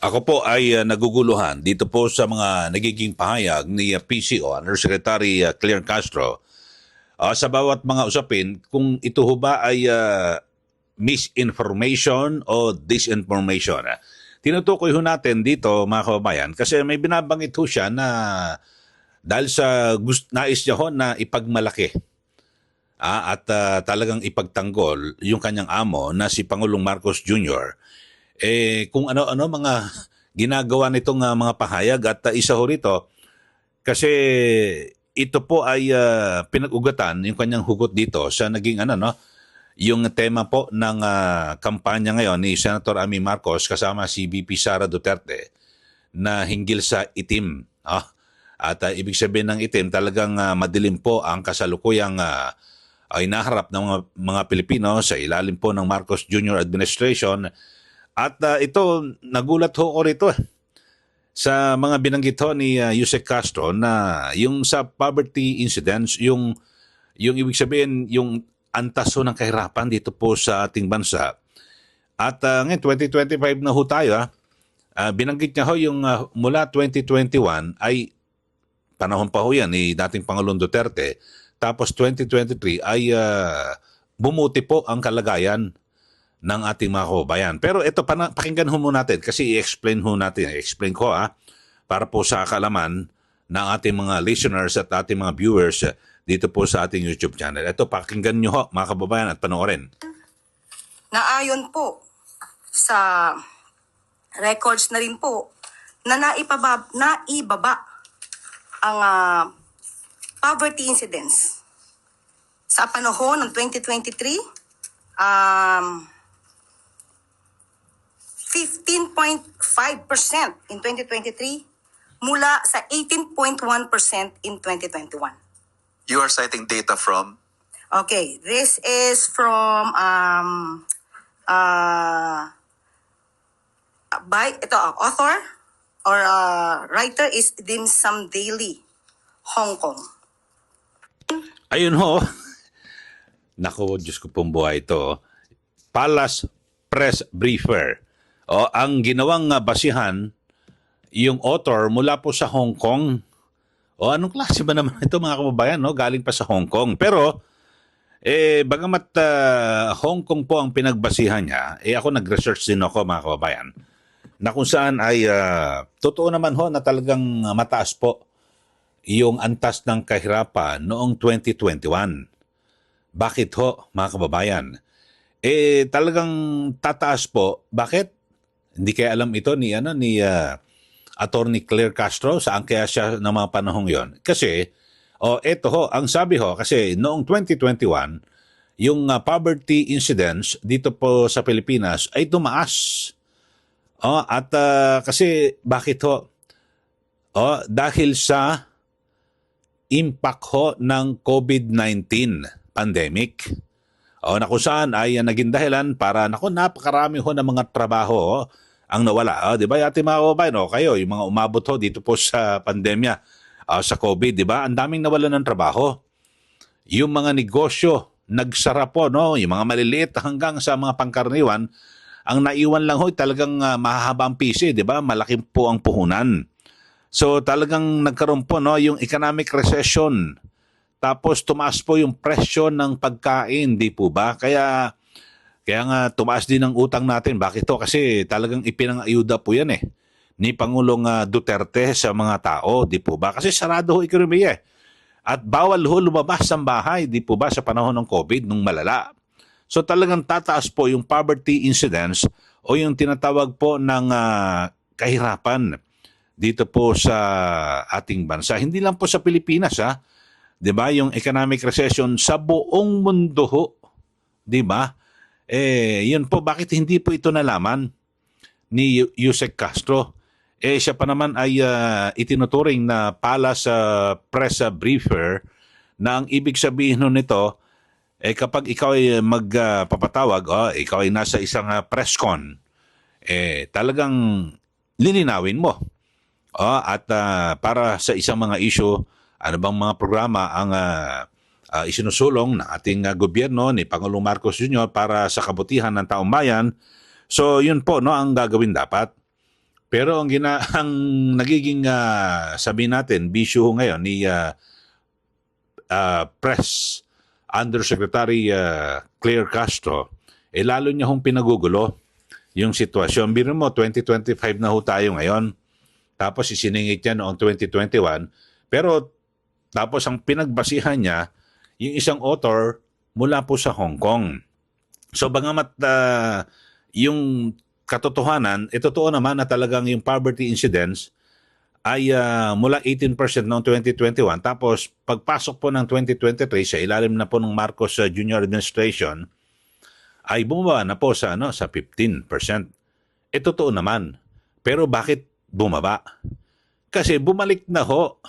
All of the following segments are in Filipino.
Ako po ay naguguluhan dito po sa mga nagiging pahayag ni PCO, Undersecretary Claire Castro, sa bawat mga usapin kung ito ho ba ay misinformation o disinformation. Tinutukoy ho natin dito mga kababayan kasi may binabanggit ho siya na dahil sa nais niya ho na ipagmalaki at talagang ipagtanggol yung kanyang amo na si Pangulong Marcos Jr. Kung ano-ano mga ginagawa nitong mga pahayag at isa ho rito kasi ito po ay pinag-ugatan yung kanyang hugot dito sa naging yung tema po ng kampanya ngayon ni Senator Amy Marcos kasama si VP Sara Duterte na hinggil sa itim. At ibig sabihin ng itim talagang madilim po ang kasalukuyang ay naharap ng mga Pilipino sa ilalim po ng Marcos Jr. administration. At ito, nagulat ho ko rito sa mga binanggit ho ni Yusek Castro na yung sa poverty incidents, yung ibig sabihin, yung antas ho ng kahirapan dito po sa ating bansa. At ngayon, 2025 na ho tayo. Binanggit niya ho yung mula 2021 ay panahon pa ho yan ni dating Pangulong Duterte. Tapos 2023 ay bumuti po ang kalagayan ng ating mga kababayan. Pero ito, pakinggan ho muna natin kasi i-explain ho natin. I-explain ko para po sa kaalaman ng ating mga listeners at ating mga viewers dito po sa ating YouTube channel. Ito, pakinggan nyo ho mga kababayan at panoorin. Naayon po sa records na rin po na naibaba ang poverty incidence sa panahon ng 2023, 15.5% in 2023 mula sa 18.1% in 2021. You are citing data from? Okay, this is from by author or writer is Dim Sum Daily, Hong Kong. Ayun ho. Naku, Diyos ko pong buhay ito. Palace Press Briefer. Ang ginawang basihan, yung author mula po sa Hong Kong. Anong klase ba naman ito mga kababayan? Galing pa sa Hong Kong. Pero, bagamat Hong Kong po ang pinagbasihan niya, ako nag-research din ako mga kababayan, na kung saan ay totoo naman ho na talagang mataas po yung antas ng kahirapan noong 2021. Bakit ho mga kababayan? Talagang tataas po. Bakit? Hindi kaya alam ito ni Attorney Claire Castro, saan kaya siya ng mga panahong yon? Kasi, eto ho, ang sabi ho, kasi noong 2021, yung poverty incidence dito po sa Pilipinas ay tumaas. Kasi, bakit ho? Dahil sa impact ho ng COVID-19 pandemic. Na kung saan ay naging dahilan para, napakarami ho ng mga trabaho ang nawala. Di ba, ating mga kababayan, kayo, yung mga umabot ho dito po sa pandemya, sa COVID, di ba? Ang daming nawalan ng trabaho. Yung mga negosyo, nagsara po, yung mga maliliit hanggang sa mga pangkaraniwan, ang naiwan lang ho, talagang mahahabang pisi, di ba? Malaking po ang puhunan. So talagang nagkaroon po yung economic recession. Tapos tumaas po yung presyo ng pagkain, di po ba? Kaya nga tumaas din ang utang natin. Bakit to? Kasi talagang ipinang-ayuda po yan ni Pangulong Duterte sa mga tao, di po ba? Kasi sarado ho ekonomiya At bawal ho lumabas ng bahay, di po ba, sa panahon ng COVID nung malala. So talagang tataas po yung poverty incidence o yung tinatawag po ng kahirapan dito po sa ating bansa. Hindi lang po sa Pilipinas, 'di ba? Yung economic recession sa buong mundo ho, 'di ba? Yun po, bakit hindi po ito nalaman ni Yusek Castro? Siya pa naman ay itinuturing na Palace Press Briefer na ang ibig sabihin nun nito, kapag ikaw ay magpapatawag, ikaw ay nasa isang press con, talagang lilinawin mo. At para sa isang mga issue, ano bang mga programa ang isinusulong ng ating gobyerno ni Pangulong Marcos Jr. para sa kabutihan ng taong bayan. So yun po ang gagawin dapat. Pero ang nagiging sabihin natin bisyo ho ngayon ni Press Undersecretary Claire Castro, lalo niya hong pinagugulo yung sitwasyon. Biro mo, 2025 na ho tayo ngayon. Tapos isiningit niya noong 2021. Pero tapos ang pinagbasihan niya, yung isang author mula po sa Hong Kong. So bagamat yung katotohanan, totoo naman na talagang yung poverty incidence ay mula 18% noong 2021. Tapos pagpasok po ng 2023 sa ilalim na po ng Marcos Junior Administration, ay bumaba na po sa 15%. Totoo naman. Pero bakit bumaba? Kasi bumalik na ho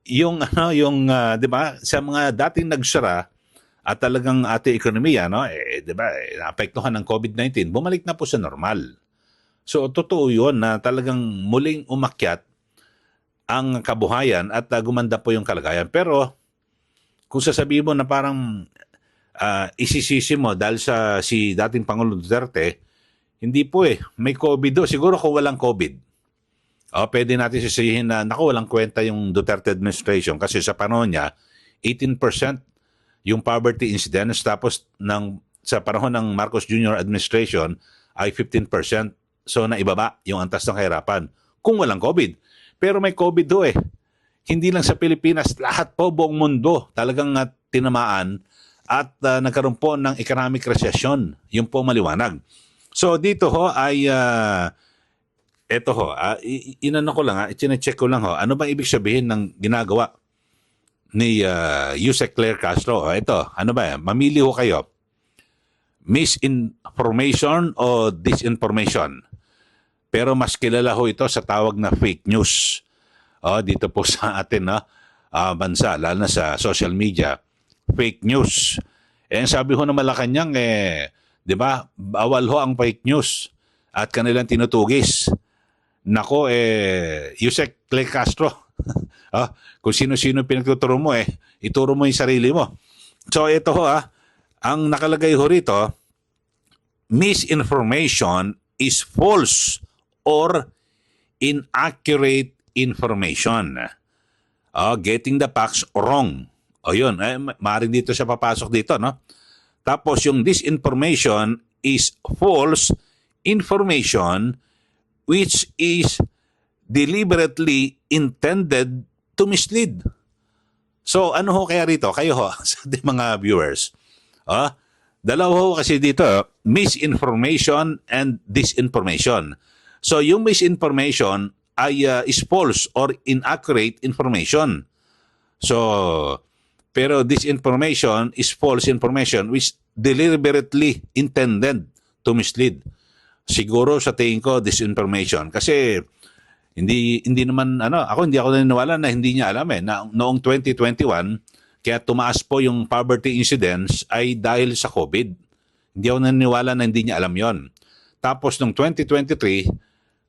yung 'di ba, sa mga dating nagsara at talagang ating ekonomiya, 'di ba, naapektuhan ng COVID-19, bumalik na po sa normal. So totoo 'yon na talagang muling umakyat ang kabuhayan at gumanda po yung kalagayan. Pero kung sasabihin mo na parang isisisi mo dahil sa si dating Pangulong Duterte, hindi po may COVID siguro kung walang COVID. Pwede natin sisihin na walang kwenta yung Duterte administration kasi sa panahon niya 18% yung poverty incidence, tapos sa panahon ng Marcos Jr. administration ay 15%. So naibaba yung antas ng kahirapan kung walang COVID. Pero may COVID Hindi lang sa Pilipinas, lahat po, buong mundo talagang tinamaan at nagkaroon po ng economic recession. Yung po maliwanag. So dito ho ay eto ho, inano ko lang ichinecheck ko lang ano ba ibig sabihin ng ginagawa ni Yusek Claire Castro. Ito, ano ba mamili ho kayo. Misinformation o disinformation. Pero mas kilala ho ito sa tawag na fake news. Dito po sa atin bansa, lalo na sa social media. Fake news. Sabi ho ng Malacanang, di ba, bawal ho ang fake news at kanilang tinutugis. Nako, Yusek Claire Castro. Kung sino-sino pinagtuturo mo, ituro mo yung sarili mo. So ito ho, ang nakalagay ho rito, misinformation is false or inaccurate information. Getting the facts wrong. Yun, maaaring dito siya papasok dito, no? Tapos yung disinformation is false information which is deliberately intended to mislead. So ano ho kaya rito? Kayo ho, sa ating mga viewers. Dalawa ho kasi dito, misinformation and disinformation. So yung misinformation ay is false or inaccurate information. So, pero disinformation is false information which deliberately intended to mislead. Siguro sa tingin ko disinformation kasi hindi naman hindi ako naniniwala na hindi niya alam na noong 2021 kaya tumaas po yung poverty incidence ay dahil sa COVID. Hindi ako naniniwala na hindi niya alam 'yon. Tapos noong 2023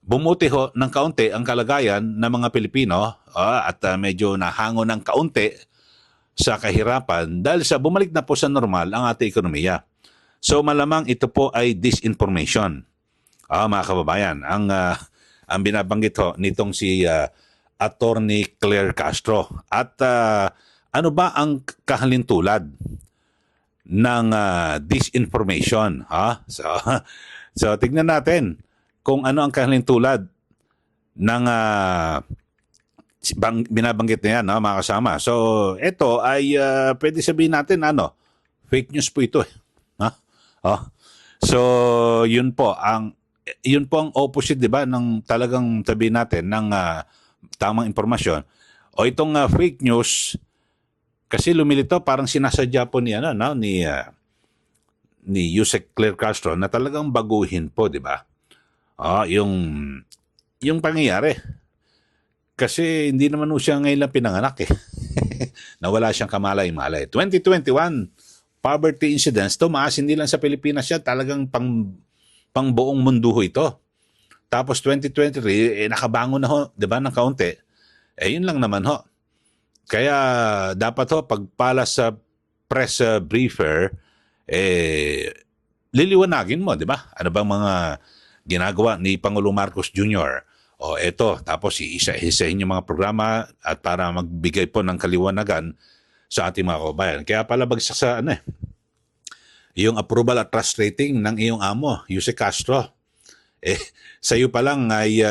bumuti ho ng kaunti ang kalagayan ng mga Pilipino at medyo nahango ng kaunti sa kahirapan dahil sa bumalik na po sa normal ang ating ekonomiya. So malamang ito po ay disinformation. Mga kababayan, ang binabanggit ho nitong si Attorney Claire Castro. At ano ba ang kahalintulad ng disinformation? So tignan natin kung ano ang kahalintulad ng binabanggit na yan, mga kasama. So ito ay pwede sabihin natin fake news po ito. So yun po ang opposite, 'di ba, ng talagang sabihin natin ng tamang impormasyon. Itong fake news kasi lumilito parang sinasadya po ni ni Yusek Claire Castro na talagang baguhin po, 'di ba? Yung pangyayari. Kasi hindi naman siya ngayon lang pinanganak Nawala siyang kamalay-malay. 2021 poverty incidence tumaas hindi lang sa Pilipinas siya, talagang pang buong mundo ito. Tapos 2023 nakabangon na ho, 'di ba, ng kaunti. Yun lang naman ho. Kaya dapat ho pagpala sa press briefer liliwanagin mo, 'di ba? Ano bang mga ginagawa ni Pangulong Marcos Jr. O eto, tapos iisa-isahin yung mga programa at para magbigay po ng kaliwanagan sa ating mga kababayan. Kaya pala bagsak sa yung approval at trust rating ng iyong amo, Yuse Castro. Sa iyo pa lang ay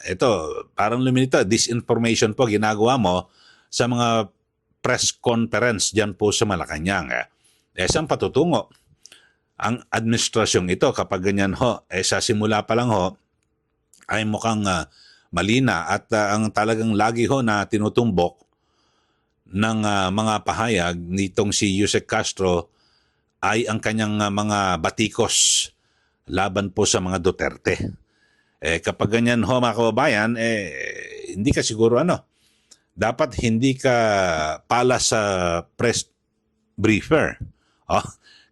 ito, parang luminito, disinformation po ginagawa mo sa mga press conference dyan po sa Malacanang. Saan patutungo? Ang administrasyong ito, kapag ganyan ho, sa simula pa lang ho, ay mukhang malina at ang talagang lagi ho na tinutumbok ng mga pahayag nitong si Yusek Castro ay ang kanyang mga batikos laban po sa mga Duterte. Kapag ganyan ho mga kababayan, hindi ka siguro dapat hindi ka pala sa press briefer.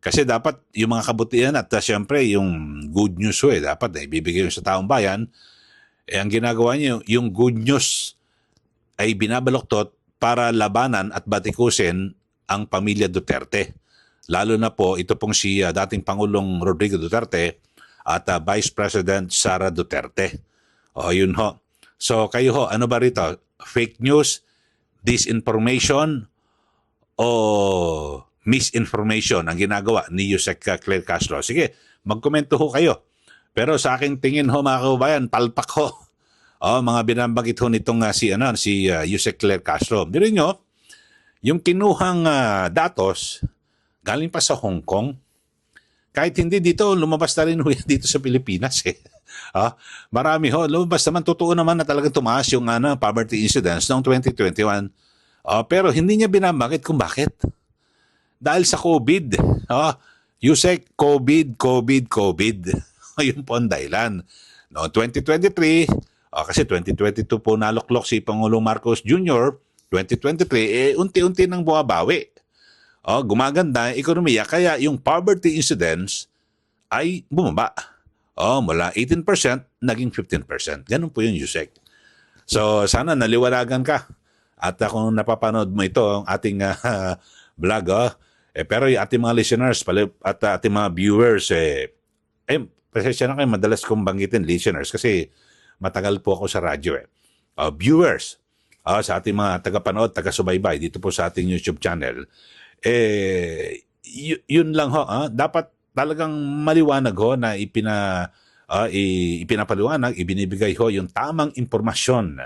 Kasi dapat yung mga kabutihan at siyempre yung good news dapat ibibigay sa taong bayan. Ang ginagawa niyo, yung good news ay binabaloktot para labanan at batikusin ang pamilya Duterte. Lalo na po ito pong si dating Pangulong Rodrigo Duterte at Vice President Sara Duterte. Yun ho. So kayo ho, ano ba rito? Fake news, disinformation, o misinformation ang ginagawa ni Yusek Claire Castro? Sige, magkomento ho kayo. Pero sa aking tingin ho mga kababayan, palpak ho. Mga binabagit ho nitong si Yusek Claire Castro. Dito nyo, yung kinuhang datos galing pa sa Hong Kong. Kahit hindi dito, lumabas na rin ho yan dito sa Pilipinas. Marami ho. Lumabas naman, totoo naman na talagang tumaas yung poverty incidence noong 2021. Pero hindi niya binabagit kung bakit. Dahil sa COVID. Yusek, COVID. Yun po ang dahilan. Noong 2023, kasi 2022 po naluklok si Pangulong Marcos Jr., 2023, unti-unti nang bumabawi. Gumaganda ang ekonomiya, kaya yung poverty incidence ay bumaba. Mula 18%, naging 15%. Ganun po yung Yusek. So, sana naliwanagan ka. At kung napapanood mo ito, ang ating vlog, pero yung ating mga listeners at ating mga viewers, pasensya na kayo, madalas kong banggitin listeners kasi matagal po ako sa radyo. Viewers, sa ating mga tagapanood, taga-subaybay dito po sa ating YouTube channel, yun lang ho. Dapat talagang maliwanag ho na ipinapaliwanag, ibinibigay ho yung tamang impormasyon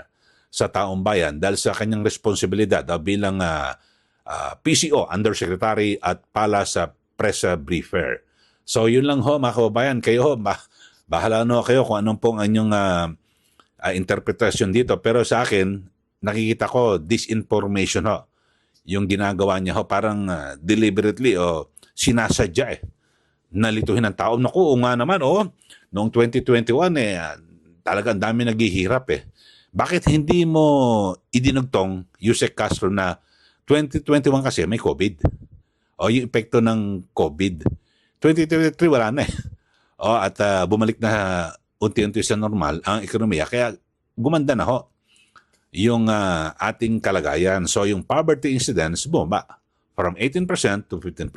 sa taong bayan dahil sa kanyang responsibilidad bilang PCO, Undersecretary at pala sa press briefer. So yun lang ho mga kababayan, kayo ho, bahala no kayo kung anong pong anyong interpretasyon dito. Pero sa akin, nakikita ko disinformation ho. Yung ginagawa niya ho, parang deliberately o sinasadya nalituhin ng tao. Naku, nga naman noong 2021 talagang dami naghihirap Bakit hindi mo idinugtong, Yusek Castro, na 2021 kasi may COVID? Yung epekto ng COVID. 2023 wala na at bumalik na unti-unti sa normal ang ekonomiya. Kaya gumanda na ho yung ating kalagayan. So yung poverty incidence bumaba from 18% to 15%.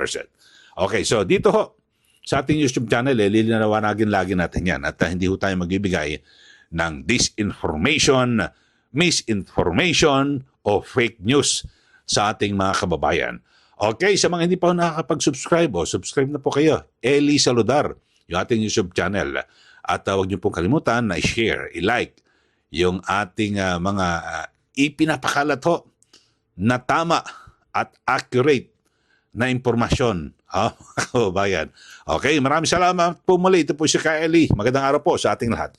Okay, so dito ho sa ating YouTube channel, lilinawanagin lagi natin yan at hindi ho tayo magbibigay ng disinformation, misinformation o fake news sa ating mga kababayan. Okay, sa mga hindi pa nakakapag-subscribe, subscribe na po kayo. Eli Saludar, yung ating YouTube channel. At huwag niyo pong kalimutan na i-share, i-like yung ating mga ipinapakalat ho na tama at accurate na impormasyon. Kababayan. Okay, maraming salamat po muli. Ito po si Eli. Magandang araw po sa ating lahat.